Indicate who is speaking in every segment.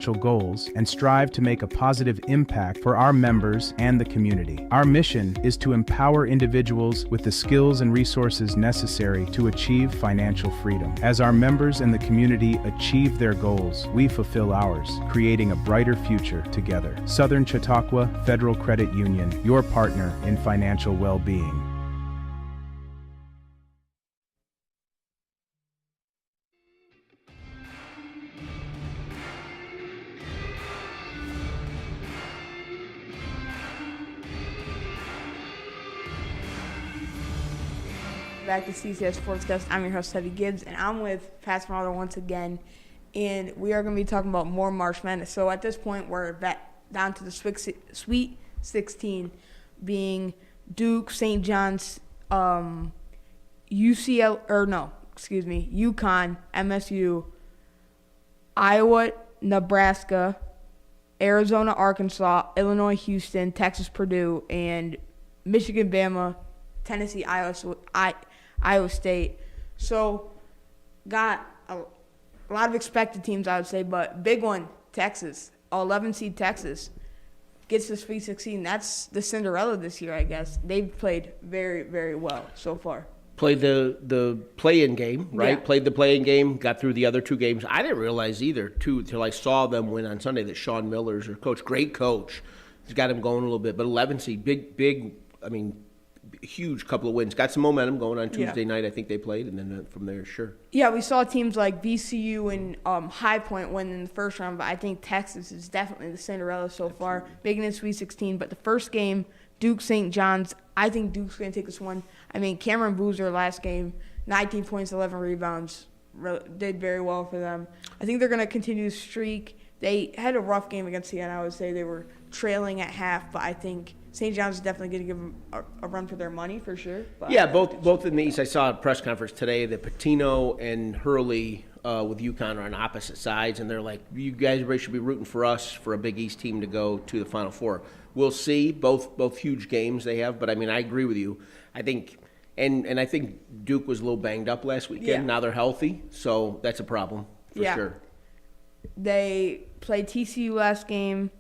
Speaker 1: goals and strive to make a positive impact for our members and the community. Our mission is to empower individuals with the skills and resources necessary to achieve financial freedom. As our members and the community achieve their goals, we fulfill ours, creating a brighter future together. Southern Chautauqua Federal Credit Union, your partner in financial well-being.
Speaker 2: Back to CCS Sportscast. I'm your host, Sebby Gibbs, and I'm with Pat Smarter once again, and we are going to be talking about more March Madness. So at this point, we're back down to the Sweet 16, being Duke, St. John's, UConn, MSU, Iowa, Nebraska, Arizona, Arkansas, Illinois, Houston, Texas, Purdue, and Michigan, Bama, Tennessee, Iowa State. So, got a lot of expected teams, I would say, but big one, Texas, 11 seed Texas, gets to Sweet 16. That's the Cinderella this year, I guess. They've played very, very well so far.
Speaker 3: Played the play-in game, right?
Speaker 2: Yeah.
Speaker 3: Played the play-in game, got through the other two games. I didn't realize either, too, till I saw them win on Sunday, that Sean Miller's their coach. Great coach. He's got him going a little bit. But 11 seed, big, huge couple of wins. Got some momentum going on Tuesday night. I think they played, and then from there, sure.
Speaker 2: Yeah, we saw teams like VCU and High Point win in the first round, but I think Texas is definitely the Cinderella so far, making it Sweet 16. But the first game, Duke St. John's, I think Duke's going to take this one. I mean, Cameron Boozer last game, 19 points, 11 rebounds, did very well for them. I think they're going to continue the streak. They had a rough game against Siena. I would say they were trailing at half, but I think St. John's is definitely going to give them a run for their money for sure. But
Speaker 3: yeah, both in the East. I saw a press conference today that Patino and Hurley with UConn are on opposite sides, and they're like, you guys should be rooting for us for a Big East team to go to the Final Four. We'll see. Both huge games they have, but I mean, I agree with you. I think, and I think Duke was a little banged up last weekend.
Speaker 2: Yeah.
Speaker 3: Now they're healthy, so that's a problem for sure.
Speaker 2: They played TCU last game.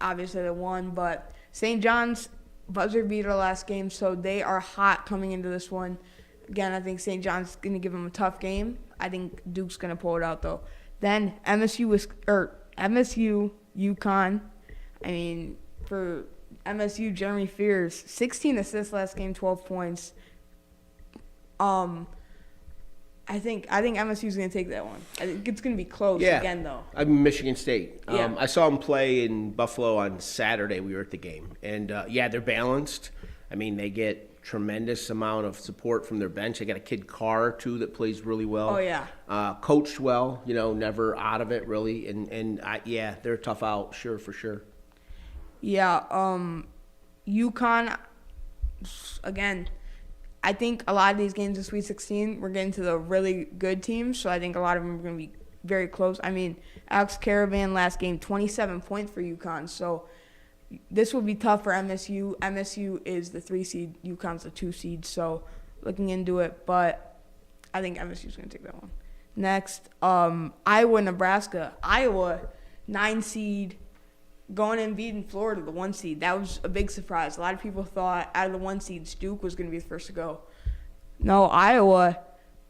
Speaker 2: Obviously, they won, but St. John's buzzer beater last game, so they are hot coming into this one. Again, I think St. John's going to give them a tough game. I think Duke's going to pull it out, though. Then MSU, UConn. I mean, for MSU, Jeremy Fears, 16 assists last game, 12 points. I think MSU's going to take that one. I think it's going to be close again, though.
Speaker 3: I'm Michigan State.
Speaker 2: Yeah.
Speaker 3: I saw them play in Buffalo on Saturday. We were at the game. And, they're balanced. I mean, they get tremendous amount of support from their bench. They got a kid, Carr, too, that plays really well.
Speaker 2: Oh, yeah.
Speaker 3: Coached well, never out of it, really. And they're a tough out, for sure.
Speaker 2: Yeah, UConn, again, I think a lot of these games in Sweet 16, we're getting to the really good teams, so I think a lot of them are going to be very close. I mean, Alex Caravan last game, 27 points for UConn, so this will be tough for MSU. MSU is the 3 seed, UConn's the 2 seed, so looking into it, but I think MSU's going to take that one. Next, Iowa, Nebraska. Iowa, 9 seed. Going and beating Florida, the 1 seed. That was a big surprise. A lot of people thought out of the 1 seeds, Duke was going to be the first to go. No, Iowa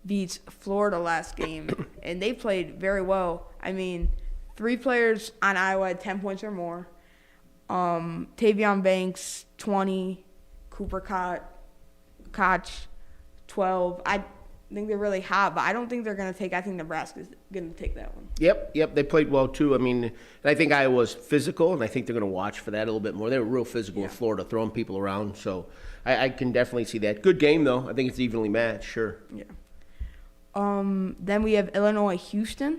Speaker 2: beats Florida last game, and they played very well. I mean, 3 players on Iowa had 10 points or more. Tavion Banks, 20. Cooper Koch, 12. I think they're really hot, but I don't think they're going to take – I think Nebraska's going to take that one.
Speaker 3: Yep, they played well, too. I mean, and I think Iowa's physical, and I think they're going to watch for that a little bit more. They were real physical with Florida, throwing people around, so I can definitely see that. Good game, though. I think it's evenly matched, sure.
Speaker 2: Yeah. Then we have Illinois, Houston.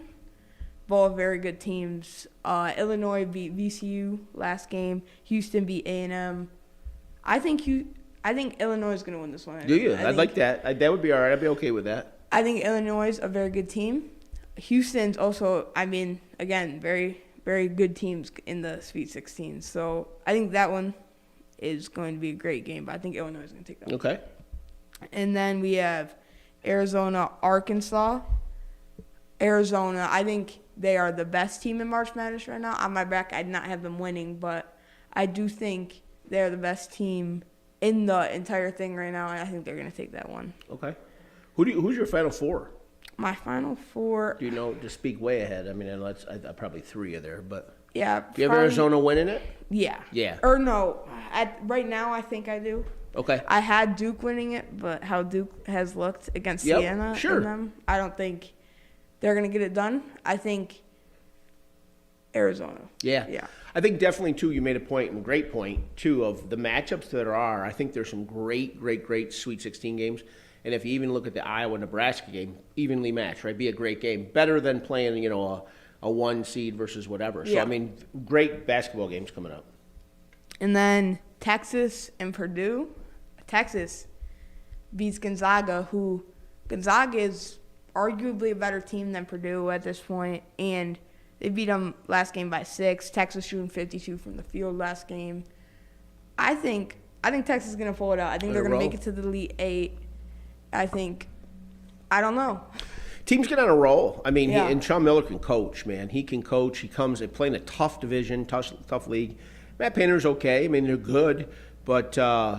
Speaker 2: Both very good teams. Illinois beat VCU last game. Houston beat A&M. I think Illinois is going to win this one.
Speaker 3: Do you? I'd like that. That would be all right. I'd be okay with that.
Speaker 2: I think Illinois is a very good team. Houston's also, I mean, again, very, very good teams in the Sweet 16. So I think that one is going to be a great game, but I think Illinois is going to take that one.
Speaker 3: Okay.
Speaker 2: And then we have Arizona, Arkansas. Arizona, I think they are the best team in March Madness right now. On my bracket, I did not have them winning, but I do think they're the best team in the entire thing right now, and I think they're going to take that one.
Speaker 3: Okay. Who's your Final Four?
Speaker 2: My Final Four.
Speaker 3: Do you know, to speak way ahead, I mean, probably 3 are there, but
Speaker 2: Yeah.
Speaker 3: do you have Arizona winning it?
Speaker 2: Yeah.
Speaker 3: Yeah.
Speaker 2: Or no, right now I think I do.
Speaker 3: Okay.
Speaker 2: I had Duke winning it, but how Duke has looked against
Speaker 3: Yep,
Speaker 2: Siena
Speaker 3: sure.
Speaker 2: and them, I don't think they're going to get it done. I think Arizona.
Speaker 3: Yeah.
Speaker 2: Yeah.
Speaker 3: I think definitely, too, you made a point, and a great point, too, of the matchups that there are. I think there's some great Sweet 16 games. And if you even look at the Iowa-Nebraska game, evenly matched, right? Be a great game. Better than playing, a 1 seed versus whatever. So,
Speaker 2: Yeah.
Speaker 3: I mean, great basketball games coming up.
Speaker 2: And then Texas and Purdue. Texas beats Gonzaga, who Gonzaga is arguably a better team than Purdue at this point, and they beat them last game by 6. Texas shooting 52 from the field last game. I think Texas is going to pull it out. I think they're going to make it to the Elite 8. I don't know.
Speaker 3: Teams get on a roll. I mean,
Speaker 2: Yeah.
Speaker 3: and Sean Miller can coach, man. He can coach. He comes and playing a tough division, tough league. Matt Painter's okay. I mean, they're good, but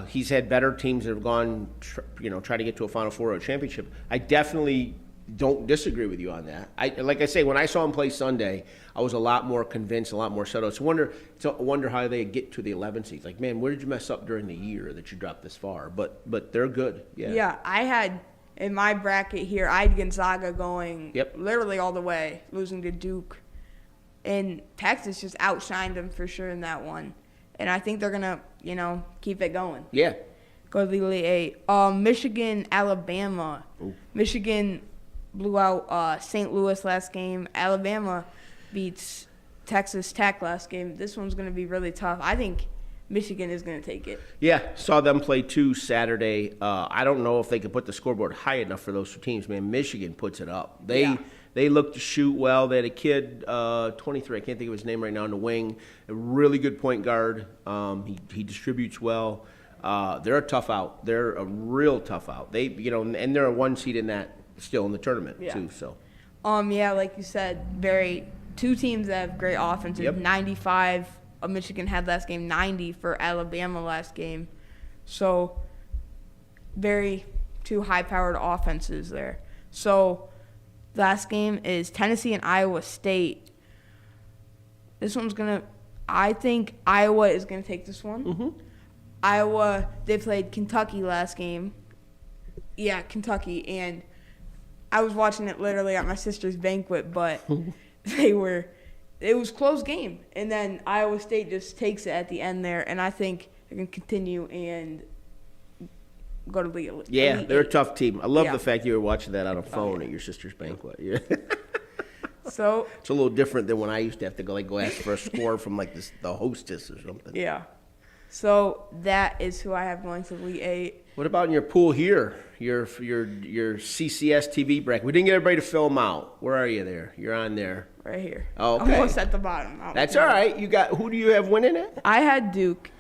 Speaker 3: he's had better teams that have gone, try to get to a Final Four or a championship. I definitely don't disagree with you on that. Like I say, when I saw him play Sunday, I was a lot more convinced, a lot more settled. It's a wonder how they get to the 11 seeds. Like, man, where did you mess up during the year that you dropped this far? But they're good. Yeah.
Speaker 2: Yeah, I had in my bracket here, I had Gonzaga going literally all the way, losing to Duke. And Texas just outshined them for sure in that one. And I think they're going to, keep it going.
Speaker 3: Yeah.
Speaker 2: Go to the Elite 8. Michigan, Alabama.
Speaker 3: Ooh.
Speaker 2: Michigan blew out St. Louis last game. Alabama beats Texas Tech last game. This one's going to be really tough. I think Michigan is going to take it.
Speaker 3: Yeah, saw them play 2 Saturday. I don't know if they could put the scoreboard high enough for those 2 teams. Man, Michigan puts it up. They look to shoot well. They had a kid, 23, I can't think of his name right now, in the wing, a really good point guard. He distributes well. They're a tough out. They're a real tough out. They, and they're a 1 seed in that still in the tournament too. So,
Speaker 2: like you said, 2 teams that have great offenses.
Speaker 3: Yep.
Speaker 2: 95 of Michigan had last game, 90 for Alabama last game. So, 2 high-powered offenses there. So, last game is Tennessee and Iowa State. This one's I think Iowa is going to take this one.
Speaker 3: Mm-hmm.
Speaker 2: Iowa, they played Kentucky last game. Yeah, Kentucky. And I was watching it literally at my sister's banquet, but it was a close game. And then Iowa State just takes it at the end there. And I think they're going to continue and go to the Elite.
Speaker 3: Yeah, they're a tough team. I love
Speaker 2: Yeah.
Speaker 3: the fact you were watching that on a phone at your sister's banquet. Yeah.
Speaker 2: So
Speaker 3: It's a little different than when I used to have to go ask for a score from the hostess or something.
Speaker 2: yeah. So that is who I have going to the Elite 8.
Speaker 3: What about in your pool here? Your CCS-TV bracket. We didn't get everybody to fill them out. Where are you there? You're on there.
Speaker 2: Right here.
Speaker 3: Oh, okay.
Speaker 2: Almost at the bottom.
Speaker 3: That's all right. Who do you have winning it?
Speaker 2: I had Duke.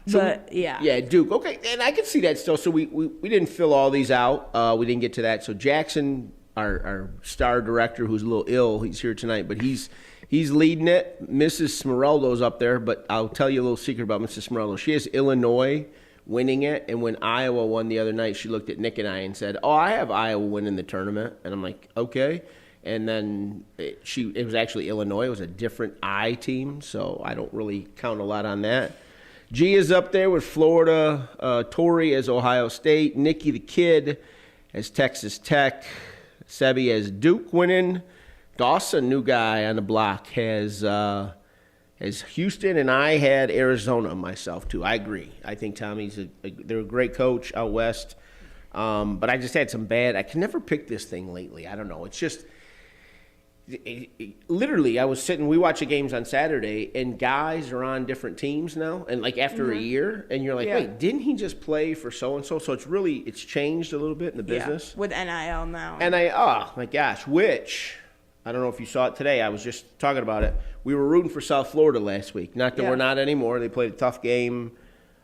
Speaker 3: Yeah, Duke. Okay, and I can see that still. So we didn't fill all these out. We didn't get to that. So Jackson, our star director, who's a little ill, he's here tonight, but he's leading it. Mrs. Smeraldo's up there, but I'll tell you a little secret about Mrs. Smeraldo. She has Illinois winning it, and when Iowa won the other night, she looked at Nick and I and said, "Oh, I have Iowa winning the tournament," and I'm like, "Okay." And then it was actually Illinois. It was a different I team, so I don't really count a lot on that. G is up there with Florida. Tori as Ohio State. Nikki the Kid as Texas Tech. Sebby as Duke winning. Dawson, new guy on the block, has Houston, and I had Arizona myself too. I agree. I think Tommy's they're a great coach out west. But I just had some bad. I can never pick this thing lately. I don't know. It's just. Literally, I was sitting. We watch the games on Saturday, and guys are on different teams now. And after a year, and you're like, wait, didn't he just play for so and so? So it's changed a little bit in the business
Speaker 2: with NIL now.
Speaker 3: And oh my gosh, which I don't know if you saw it today. I was just talking about it. We were rooting for South Florida last week. Not that we're not anymore. They played a tough game.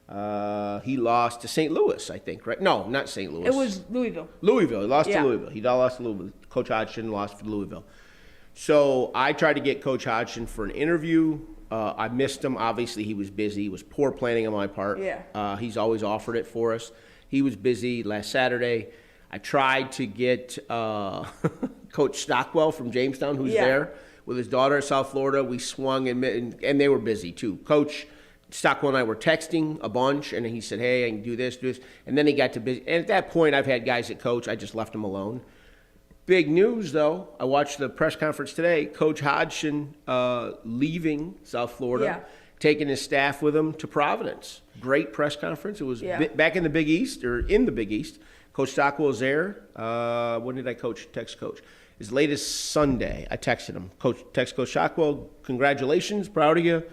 Speaker 3: He lost to St. Louis, I think, right? No, not St. Louis.
Speaker 2: It was Louisville.
Speaker 3: Louisville. He lost to Louisville. He lost to Louisville. Coach Hodgson lost for Louisville. So I tried to get Coach Hodgson for an interview. I missed him. Obviously, he was busy. It was poor planning on my part.
Speaker 2: Yeah.
Speaker 3: He's always offered it for us. He was busy last Saturday. I tried to get Coach Stockwell from Jamestown, who's there, with his daughter in South Florida. We swung, and they were busy, too. Coach Stockwell and I were texting a bunch, and he said, hey, I can do this. And then he got to busy. And at that point, I've had guys that coach. I just left them alone. Big news, though. I watched the press conference today. Coach Hodgson leaving South Florida, taking his staff with him to Providence. Great press conference. It was back in the Big East, or in the Big East. Coach Stockwell was there. When did I text Coach? As late as Sunday, I texted him. Text Coach Stockwell, congratulations, proud of you.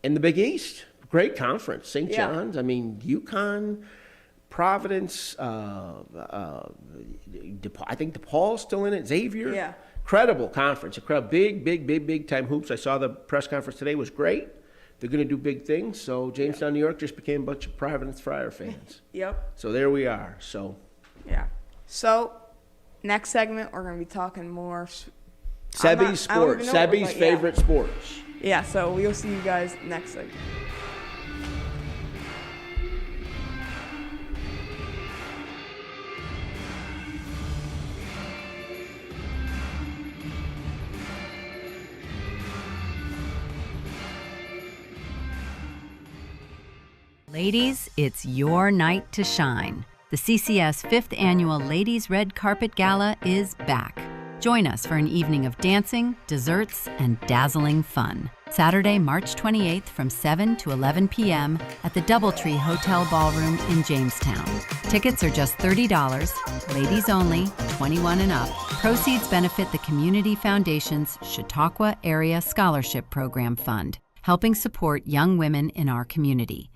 Speaker 3: In the Big East, great conference. St. John's, I mean, UConn, Providence, I think DePaul's still in it, Xavier.
Speaker 2: Yeah.
Speaker 3: Incredible conference, big time hoops. I saw the press conference today, was great. They're going to do big things. So Jamestown, New York just became a bunch of Providence Friar fans.
Speaker 2: Yep.
Speaker 3: So there we are. So.
Speaker 2: Yeah. So next segment, we're going to be talking more.
Speaker 3: Sebby's sports. Sebby's favorite sports.
Speaker 2: Yeah, so we'll see you guys next segment.
Speaker 4: Ladies, it's your night to shine. The CCS 5th Annual Ladies Red Carpet Gala is back. Join us for an evening of dancing, desserts, and dazzling fun. Saturday, March 28th from 7 to 11 p.m. at the Doubletree Hotel Ballroom in Jamestown. Tickets are just $30, ladies only, 21 and up. Proceeds benefit the Community Foundation's Chautauqua Area Scholarship Program Fund, helping support young women in our community.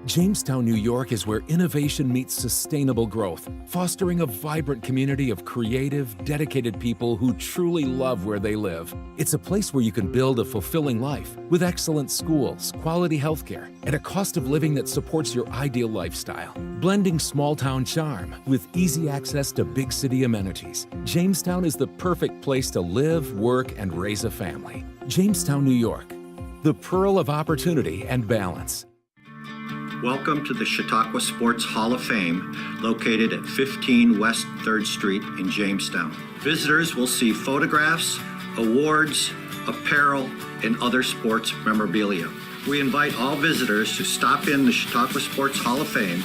Speaker 5: Jamestown, New York is where innovation meets sustainable growth, fostering a vibrant community of creative, dedicated people who truly love where they live. It's a place where you can build a fulfilling life with excellent schools, quality healthcare, and a cost of living that supports your ideal lifestyle. Blending small-town charm with easy access to big city amenities, Jamestown is the perfect place to live, work, and raise a family. Jamestown, New York, the pearl of opportunity and balance.
Speaker 6: Welcome to the Chautauqua Sports Hall of Fame, located at 15 West 3rd Street in Jamestown. Visitors will see photographs, awards, apparel, and other sports memorabilia. We invite all visitors to stop in the Chautauqua Sports Hall of Fame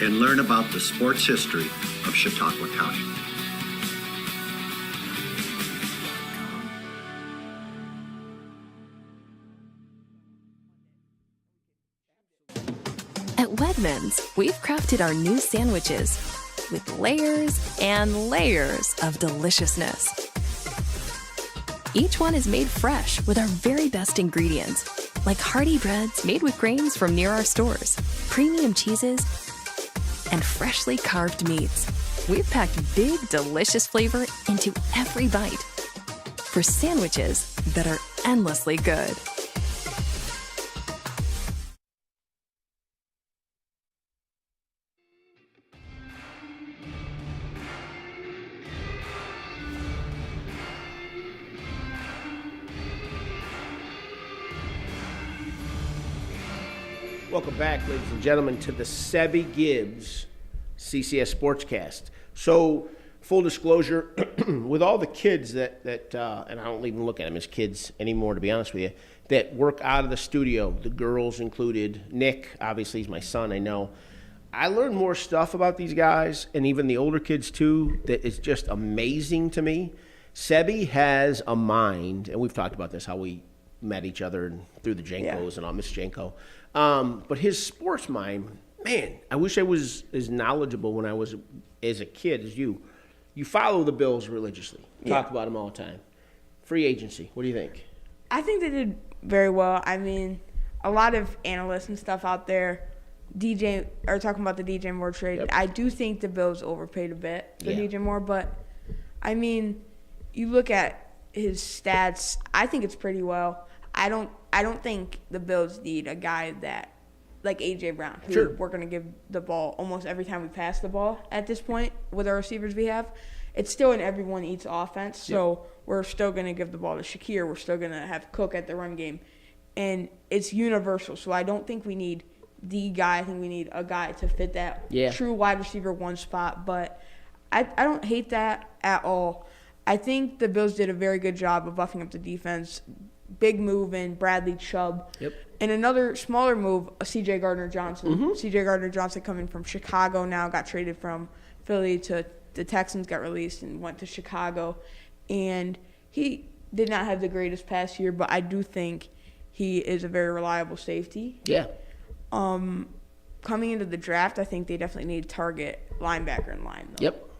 Speaker 6: and learn about the sports history of Chautauqua County.
Speaker 7: At Wegmans, we've crafted our new sandwiches with layers and layers of deliciousness. Each one is made fresh with our very best ingredients, like hearty breads made with grains from near our stores, premium cheeses, and freshly carved meats. We've packed big, delicious flavor into every bite for sandwiches that are endlessly good.
Speaker 3: Welcome back, ladies and gentlemen, to the Sebby Gibbs CCS Sportscast. So, full disclosure, with all the kids that and I don't even look at them as kids anymore, to be honest with you, that work out of the studio, the girls included, Nick, obviously he's my son, I know. I learned more stuff about these guys, and even the older kids too, that is just amazing to me. Sebby has a mind, and we've talked about this, how we met each other and through the Jankos and all, Miss Janko. But his sports mind, man, I wish I was as knowledgeable when I was as a kid as you. You follow the Bills religiously. Talk about them all the time. Free agency, what do you think?
Speaker 2: I think they did very well. I mean, a lot of analysts and stuff out there are talking about the DJ Moore trade. Yep. I do think the Bills overpaid a bit for DJ Moore, but I mean, you look at his stats, I think it's pretty well. I don't think the Bills need a guy that like A.J. Brown, who we're going to give the ball almost every time we pass the ball at this point with our receivers we have. it's still an everyone eats offense. So we're still going to give the ball to Shakir. We're still going to have Cook at the run game. And it's universal. So I don't think we need the guy. I think we need a guy to fit that true wide receiver one spot. But I don't hate that at all. I think the Bills did a very good job of buffing up the defense. Big move in Bradley Chubb.
Speaker 3: Yep.
Speaker 2: And another smaller move, C.J. Gardner-Johnson. C.J. Gardner-Johnson coming from Chicago now, got traded from Philly to the Texans, got released and went to Chicago. And he did not have the greatest past year, but I do think he is a very reliable safety.
Speaker 3: Yeah.
Speaker 2: Coming into the draft, I think they definitely need a target linebacker in line, though.
Speaker 3: Yep.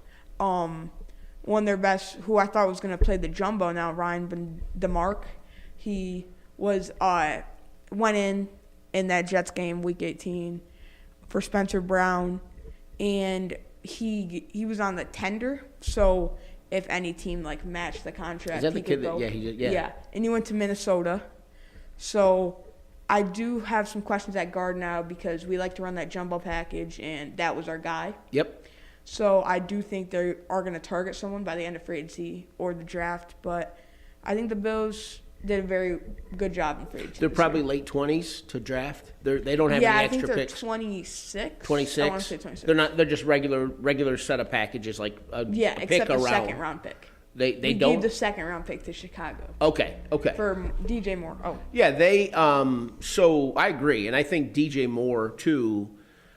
Speaker 2: One of their best, who I thought was going to play the jumbo now, Ryan DeMark. He was went in that Jets game, Week 18, for Spencer Brown, and he was on the tender. So if any team like matched the contract,
Speaker 3: Is that
Speaker 2: he
Speaker 3: the kid
Speaker 2: could
Speaker 3: that?
Speaker 2: go.
Speaker 3: Yeah, he did. Yeah.
Speaker 2: And he went to Minnesota. So I do have some questions at guard now because we like to run that jumbo package, and that was our guy.
Speaker 3: Yep.
Speaker 2: So I do think they are going to target someone by the end of free agency or the draft. But I think the Bills did a very good job in free agency.
Speaker 3: They're probably late 20s to draft. They don't have
Speaker 2: yeah,
Speaker 3: any
Speaker 2: I think
Speaker 3: extra
Speaker 2: they're
Speaker 3: picks.
Speaker 2: 26.
Speaker 3: 26.
Speaker 2: I want to say 26.
Speaker 3: They're not. They're just regular set of packages like a pick
Speaker 2: except the
Speaker 3: around.
Speaker 2: second round pick.
Speaker 3: They
Speaker 2: we
Speaker 3: don't.
Speaker 2: gave the second round pick to Chicago.
Speaker 3: Okay.
Speaker 2: For DJ Moore. Oh.
Speaker 3: Yeah, they. So I agree, and I think DJ Moore too.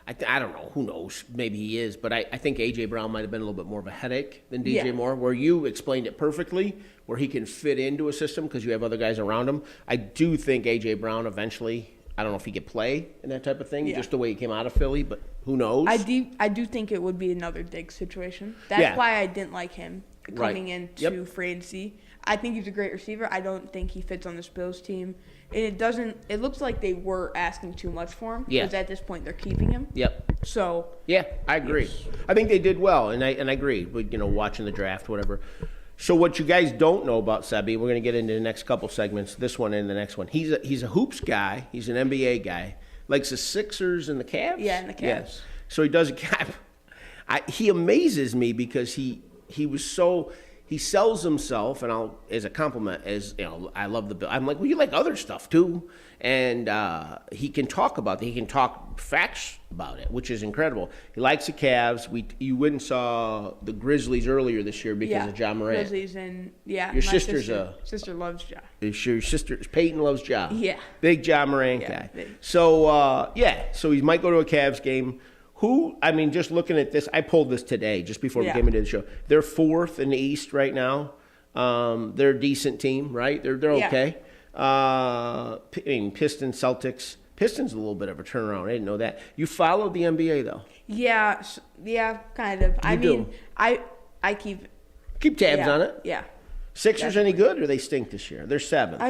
Speaker 3: I don't know. Who knows? Maybe he is, but I think AJ Brown might have been a little bit more of a headache than DJ Moore. Where you explained it perfectly, where he can fit into a system because you have other guys around him. I do think AJ Brown eventually. I don't know if he could play in that type of thing, just the way he came out of Philly, but who knows?
Speaker 2: I do think it would be another Diggs situation. That's why I didn't like him coming into free agency. I think he's a great receiver. I don't think he fits on this Bills team. And it looks like they were asking too much for him.
Speaker 3: Yeah.
Speaker 2: Because at this point they're keeping him.
Speaker 3: Yep.
Speaker 2: So.
Speaker 3: Yeah, I agree.
Speaker 2: Yes.
Speaker 3: I think they did well, and I agree. But, watching the draft, whatever. So what you guys don't know about Sebby, we're going to get into the next couple segments, this one and the next one. He's a hoops guy. He's an NBA guy. Likes the Sixers and the Cavs?
Speaker 2: Yeah, and the Cavs.
Speaker 3: Yes. So he does he amazes me because he was so – he sells himself, and as a compliment, I love the Bill. I'm like, well, you like other stuff too, and he can talk about it. He can talk facts about it, which is incredible. He likes the Cavs. You went and saw the Grizzlies earlier this year because of Ja Morant.
Speaker 2: Grizzlies and your
Speaker 3: Your sister
Speaker 2: loves Ja.
Speaker 3: Your sister Peyton loves Ja.
Speaker 2: Yeah.
Speaker 3: Big Ja Morant guy.
Speaker 2: Big.
Speaker 3: So so he might go to a Cavs game. Just looking at this, I pulled this today just before we came into the show. They're fourth in the East right now. They're a decent team, right? They're okay. Pistons, Celtics. Pistons a little bit of a turnaround. I didn't know that. You followed the NBA though.
Speaker 2: Yeah, kind of. I
Speaker 3: keep tabs on it.
Speaker 2: Yeah.
Speaker 3: Sixers any good or they stink this year? They're seventh.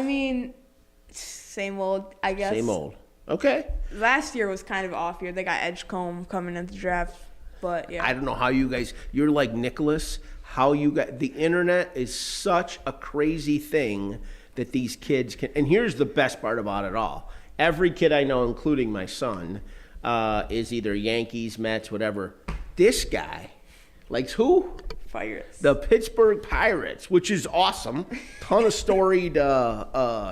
Speaker 2: Same old, I guess.
Speaker 3: Same old. Okay.
Speaker 2: Last year was kind of off year. They got Edgecombe coming into the draft, but yeah.
Speaker 3: I don't know how you guys. You're like Nicholas. How you got the internet is such a crazy thing that these kids can. And here's the best part about it all. Every kid I know, including my son, is either Yankees, Mets, whatever. This guy likes who?
Speaker 2: Pirates.
Speaker 3: The Pittsburgh Pirates, which is awesome. Ton of storied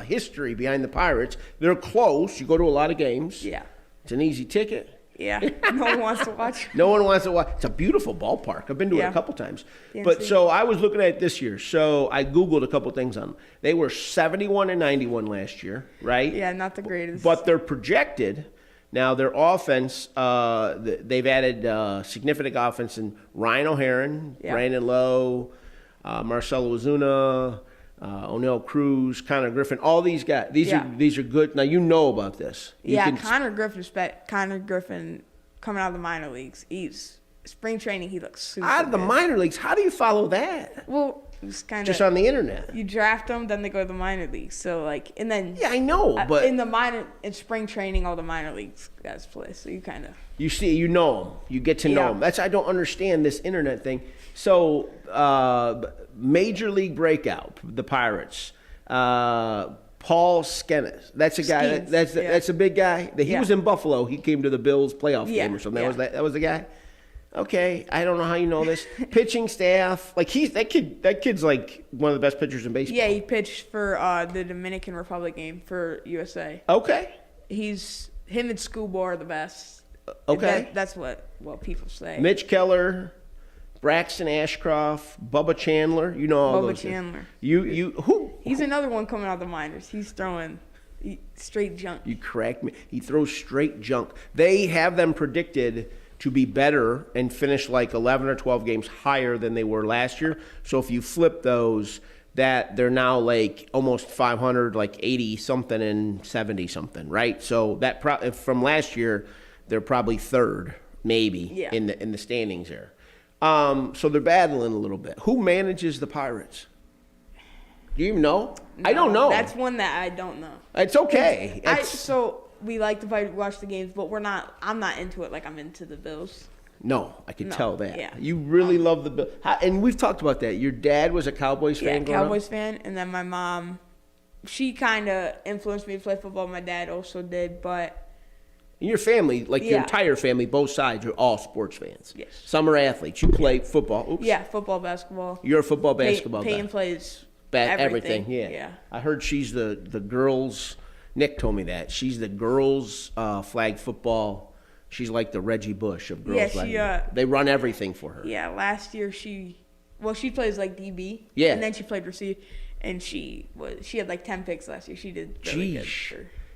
Speaker 3: history behind the Pirates. They're close. You go to a lot of games.
Speaker 2: Yeah.
Speaker 3: It's an easy ticket.
Speaker 2: Yeah. No one wants to watch.
Speaker 3: No one wants to watch. It's a beautiful ballpark. I've been to it a couple times. But so I was looking at it this year. So I Googled a couple things on them. They were 71-91 last year, right?
Speaker 2: Yeah, not the greatest.
Speaker 3: But they're projected. Now, their offense, they've added significant offense in Ryan O'Haron, Brandon Lowe, Marcelo Ozuna, O'Neal Cruz, Connor Griffin, all these guys. These are good. Now, you know about this.
Speaker 2: Connor Griffin coming out of the minor leagues. Spring training, he looks super
Speaker 3: out of the
Speaker 2: good.
Speaker 3: minor leagues? How do you follow that?
Speaker 2: Well, it's kind of
Speaker 3: just on the internet.
Speaker 2: You draft them, then they go to the minor leagues. So and then
Speaker 3: I know, but
Speaker 2: in spring training, all the minor leagues guys play. So you kind of
Speaker 3: you know them, you get to know them. That's I don't understand this internet thing. So major league breakout, the Pirates. Paul Skenes. That's a guy. That's a big guy. He was in Buffalo. He came to the Bills playoff game or something. That was the guy. Okay, I don't know how you know this. Pitching staff, like that kid's like one of the best pitchers in baseball.
Speaker 2: Yeah, he pitched for the Dominican Republic game for USA.
Speaker 3: Okay.
Speaker 2: Him and Scuba are the best.
Speaker 3: Okay.
Speaker 2: That's what people say.
Speaker 3: Mitch Keller, Braxton Ashcroft, Bubba Chandler. You know all those.
Speaker 2: Bubba Chandler.
Speaker 3: Who?
Speaker 2: He's another one coming out of the minors. He's throwing straight junk.
Speaker 3: You correct me. He throws straight junk. They have them predicted to be better and finish like 11 or 12 games higher than they were last year. So if you flip those, that they're now like almost 500, like 80 something and 70 something, right? So that from last year, they're probably third, maybe in the standings there. So they're battling a little bit. Who manages the Pirates? Do you even know?
Speaker 2: No,
Speaker 3: I don't know.
Speaker 2: That's one that I don't know.
Speaker 3: It's okay.
Speaker 2: So we like to watch the games, but I'm not into it like I'm into the Bills.
Speaker 3: No, I can tell that.
Speaker 2: Yeah.
Speaker 3: You really love the Bills. And we've talked about that. Your dad was a Cowboys fan growing up?
Speaker 2: Cowboys fan, and then my mom, she kind of influenced me to play football. My dad also did, but...
Speaker 3: In your family, like your entire family, both sides are all sports fans.
Speaker 2: Yes.
Speaker 3: Some are athletes. You play football. Oops.
Speaker 2: Yeah, football, basketball.
Speaker 3: You're a football, basketball guy.
Speaker 2: Peyton plays
Speaker 3: everything. Yeah. I heard she's the girls. Nick told me that. She's the girls flag football. She's like the Reggie Bush of girls flag. They run everything for her.
Speaker 2: Yeah, last year she plays like DB.
Speaker 3: Yeah.
Speaker 2: And then she played receiver, and she had like 10 picks last year. She did really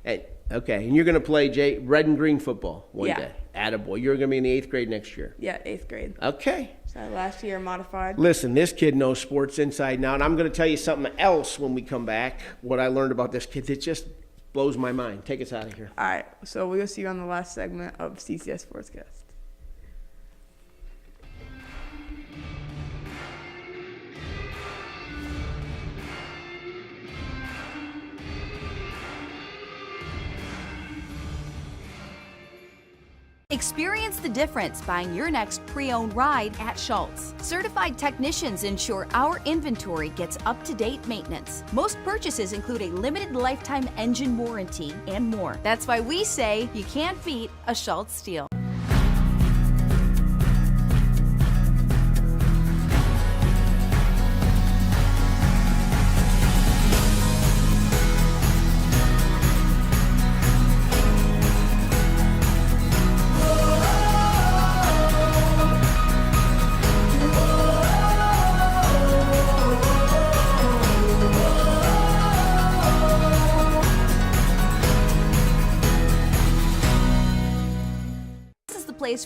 Speaker 2: good.
Speaker 3: Okay, and you're going to play red and green football one day. Attaboy. You're going to be in the 8th grade next year.
Speaker 2: Yeah, 8th grade.
Speaker 3: Okay.
Speaker 2: So last year modified.
Speaker 3: Listen, this kid knows sports inside now, and I'm going to tell you something else when we come back. What I learned about this kid, it just blows my mind. Take us out of here.
Speaker 2: All right, so we'll see you on the last segment of CCS Sportscast.
Speaker 8: Experience the difference buying your next pre-owned ride at Schultz. Certified technicians ensure our inventory gets up-to-date maintenance. Most purchases include a limited lifetime engine warranty and more. That's why we say you can't beat a Schultz deal.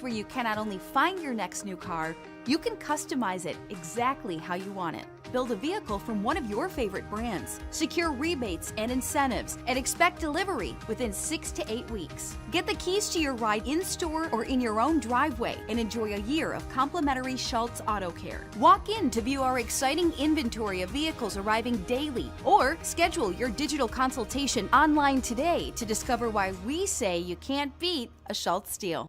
Speaker 8: Where you can not only find your next new car, you can customize it exactly how you want it. Build a vehicle from one of your favorite brands, secure rebates and incentives, and expect delivery within 6 to 8 weeks. Get the keys to your ride in-store or in your own driveway and enjoy a year of complimentary Schultz Auto Care. Walk in to view our exciting inventory of vehicles arriving daily, or schedule your digital consultation online today to discover why we say you can't beat a Schultz deal.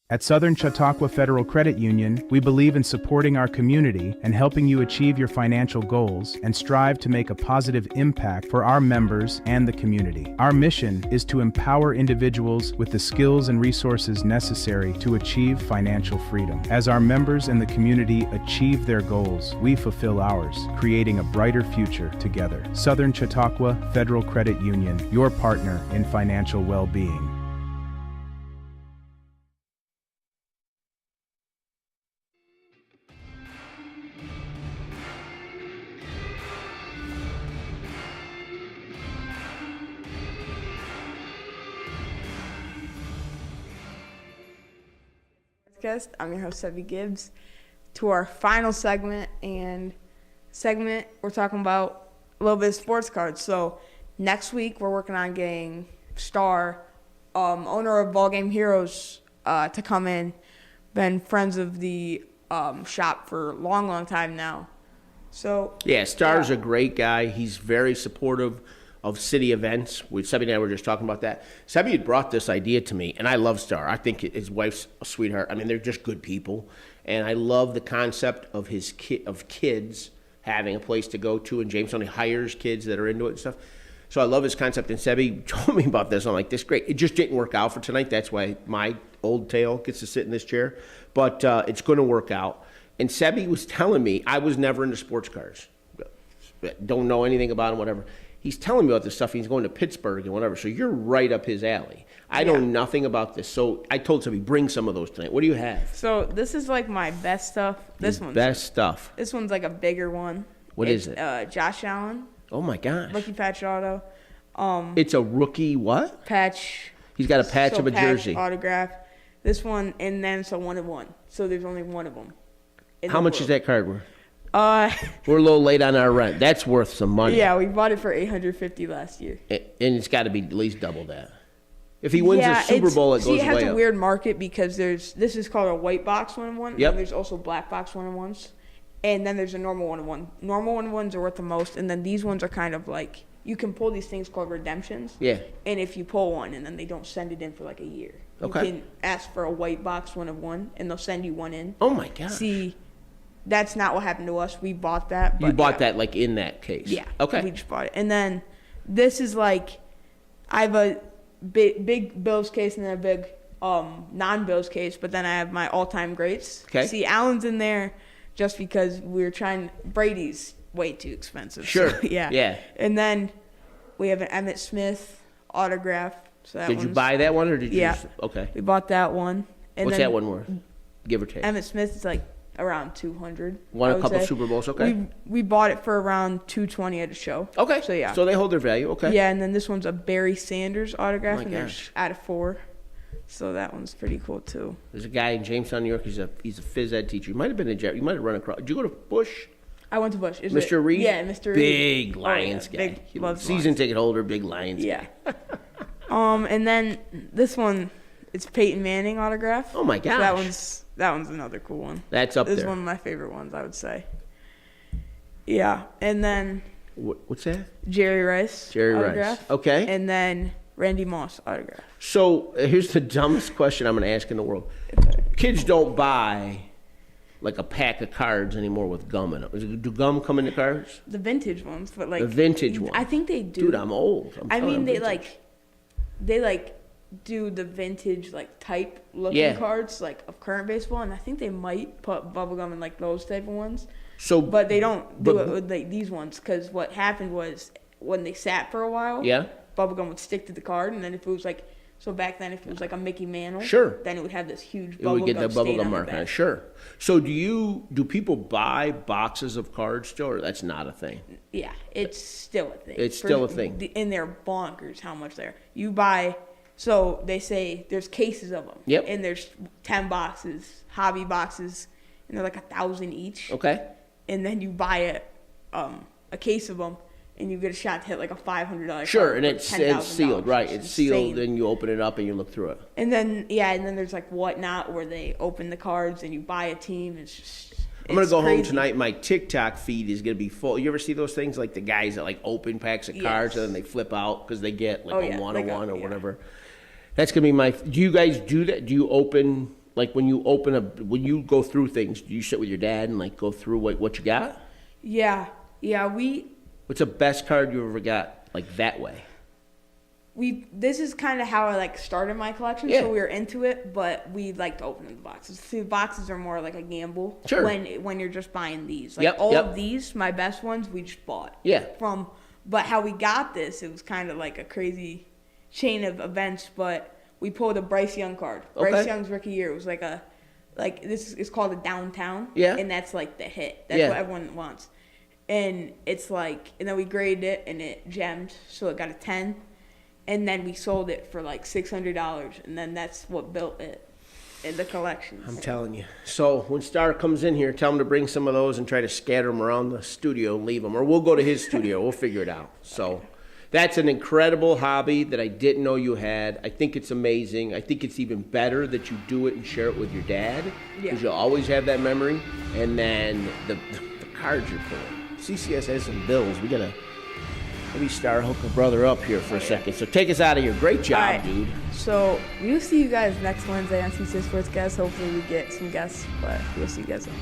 Speaker 1: At Southern Chautauqua Federal Credit Union, we believe in supporting our community and helping you achieve your financial goals and strive to make a positive impact for our members and the community. Our mission is to empower individuals with the skills and resources necessary to achieve financial freedom. As our members and the community achieve their goals, we fulfill ours, creating a brighter future together. Southern Chautauqua Federal Credit Union, your partner in financial well-being.
Speaker 2: I'm your host, Sebby Gibbs, to our final segment. We're talking about a little bit of sports cards. So next week, we're working on getting Star, owner of Ball Game Heroes, to come in. Been friends of the shop for a long, long time now. So
Speaker 3: yeah, Star's a great guy. He's very supportive of city events. Sebby and I were just talking about that. Sebby had brought this idea to me, and I love Star. I think his wife's a sweetheart. I mean, they're just good people, and I love the concept of kids having a place to go to. And Jamestown, he hires kids that are into it and stuff. So I love his concept, and Sebby told me about this. I'm like, this is great. It just didn't work out for tonight. That's why my old tail gets to sit in this chair. But it's going to work out. And Sebby was telling me, I was never into sports cars. Don't know anything about them, whatever. He's telling me about this stuff. He's going to Pittsburgh and whatever. So you're right up his alley. I know nothing about this. So I told Sebby, bring some of those tonight. What do you have?
Speaker 2: So this is like my best stuff. This one's
Speaker 3: best stuff.
Speaker 2: This one's like a bigger one.
Speaker 3: What is it?
Speaker 2: Josh Allen.
Speaker 3: Oh my gosh.
Speaker 2: Rookie patch auto.
Speaker 3: It's a rookie what?
Speaker 2: Patch.
Speaker 3: He's got a patch of a jersey.
Speaker 2: Autograph. This one, and then it's a 1-of-1. So there's only one of them.
Speaker 3: How much is that card worth?
Speaker 2: We're
Speaker 3: a little late on our rent. That's worth some money.
Speaker 2: Yeah, we bought it for $850 last year.
Speaker 3: And it's got to be at least double that. If he wins the Super Bowl, it goes way up.
Speaker 2: See, it has a weird market because this is called a white box 1-of-1.
Speaker 3: Yep.
Speaker 2: And there's also black box 1-of-1s. And then there's a normal 1-of-1. Normal 1-of-1s are worth the most, and then these ones are kind of like, you can pull these things called redemptions.
Speaker 3: Yeah.
Speaker 2: And if you pull one and then they don't send it in for like a year, you can ask for a white box 1-of-1, and they'll send you one in.
Speaker 3: Oh my God.
Speaker 2: See, that's not what happened to us. We bought that.
Speaker 3: You bought that like in that case?
Speaker 2: Yeah.
Speaker 3: Okay.
Speaker 2: We just bought it. And then this is like, I have a big Bills case and then a big non-Bills case, but then I have my all-time greats.
Speaker 3: Okay.
Speaker 2: See, Allen's in there just because we were trying. Brady's way too expensive.
Speaker 3: Sure.
Speaker 2: So, yeah.
Speaker 3: Yeah.
Speaker 2: And then we have an Emmitt Smith autograph. So that
Speaker 3: did you buy that one or did you?
Speaker 2: Yeah.
Speaker 3: Okay.
Speaker 2: We bought that one. And
Speaker 3: what's
Speaker 2: then
Speaker 3: that one worth? Give or take.
Speaker 2: Emmitt Smith is like around 200.
Speaker 3: Won a couple Super Bowls. Okay.
Speaker 2: We bought it for around 220 at a show.
Speaker 3: Okay.
Speaker 2: So yeah.
Speaker 3: So they hold their value. Okay.
Speaker 2: Yeah, and then this one's a Barry Sanders autograph,
Speaker 3: Oh my
Speaker 2: and
Speaker 3: gosh.
Speaker 2: there's out of 4. So that one's pretty cool too.
Speaker 3: There's a guy in Jamestown, New York. He's a phys ed teacher. You might have been in You might have run across. Did you go to Bush?
Speaker 2: I went to Bush.
Speaker 3: Mr. Reed?
Speaker 2: Yeah, Mr. Reed.
Speaker 3: Big Lions guy.
Speaker 2: Big, loves
Speaker 3: Season
Speaker 2: Lions.
Speaker 3: ticket holder, big Lions
Speaker 2: Yeah.
Speaker 3: guy.
Speaker 2: And then this one, it's Peyton Manning autograph.
Speaker 3: Oh my gosh.
Speaker 2: So that one's another cool one.
Speaker 3: That's up
Speaker 2: This
Speaker 3: there.
Speaker 2: is one of my favorite ones, I would say. Yeah, and then
Speaker 3: What's that?
Speaker 2: Jerry Rice autograph.
Speaker 3: Rice. Okay.
Speaker 2: And then Randy Moss autograph.
Speaker 3: So here's the dumbest question I'm going to ask in the world. Kids don't buy like a pack of cards anymore with gum in them. Do gum come in the cards?
Speaker 2: The vintage ones, but like
Speaker 3: The vintage ones.
Speaker 2: I think they do.
Speaker 3: Dude, I'm old.
Speaker 2: I mean, they
Speaker 3: vintage.
Speaker 2: like do the vintage like type looking cards like of current baseball, and I think they might put bubblegum in like those type of ones.
Speaker 3: So,
Speaker 2: but they don't do it with like these ones because what happened was when they sat for a while, bubblegum would stick to the card, and then if it was like back then if it was like a Mickey Mantle, then it would have this huge bubblegum. It would get the bubblegum mark on it.
Speaker 3: Sure. So do people buy boxes of cards still, or that's not a thing?
Speaker 2: Yeah, it's still a thing.
Speaker 3: It's still a thing.
Speaker 2: And they're bonkers how much they're. You buy, so they say there's cases of them.
Speaker 3: Yep.
Speaker 2: And there's 10 boxes, hobby boxes, and they're like 1,000 each.
Speaker 3: Okay.
Speaker 2: And then you buy a case of them, and you get a shot to hit like a $500
Speaker 3: Sure,
Speaker 2: card
Speaker 3: and it's sealed, right? It's sealed, and you open it up and you look through it.
Speaker 2: And then there's like Whatnot where they open the cards and you buy a team. It's just.
Speaker 3: I'm going to go home tonight. My TikTok feed is going to be full. You ever see those things like the guys that like open packs of cards and then they flip out because they get like a 1-on-1 or whatever? That's going to be do you guys do that? Do you open, like when you go through things, do you sit with your dad and like go through what you got?
Speaker 2: Yeah.
Speaker 3: What's the best card you ever got like that way?
Speaker 2: This is kind of how I like started my collection, so we were into it, but we like to open the boxes. See, the boxes are more like a gamble.
Speaker 3: Sure.
Speaker 2: When you're just buying these, like all of these, my best ones, we just bought.
Speaker 3: Yeah.
Speaker 2: But how we got this, it was kind of like a crazy chain of events. But we pulled a Bryce Young card.
Speaker 3: Okay.
Speaker 2: Bryce Young's rookie year. It was this is called a downtown.
Speaker 3: Yeah.
Speaker 2: And that's like the hit. That's what everyone wants. And it's like, and then we graded it and it gemmed, so it got a 10. And then we sold it for like $600, and then that's what built it in the collection.
Speaker 3: I'm telling you. So when Star comes in here, tell him to bring some of those and try to scatter them around the studio and leave them. Or we'll go to his studio. We'll figure it out. So that's an incredible hobby that I didn't know you had. I think it's amazing. I think it's even better that you do it and share it with your dad, because you'll always have that memory. And then the cards you're pulling. CCS has some bills. We got to... Maybe Star hook a brother up here for a second. So take us out of here. Great job, dude.
Speaker 2: So we'll see you guys next Wednesday on CCS Sportscast. Hopefully we get some guests, but we'll see you guys then.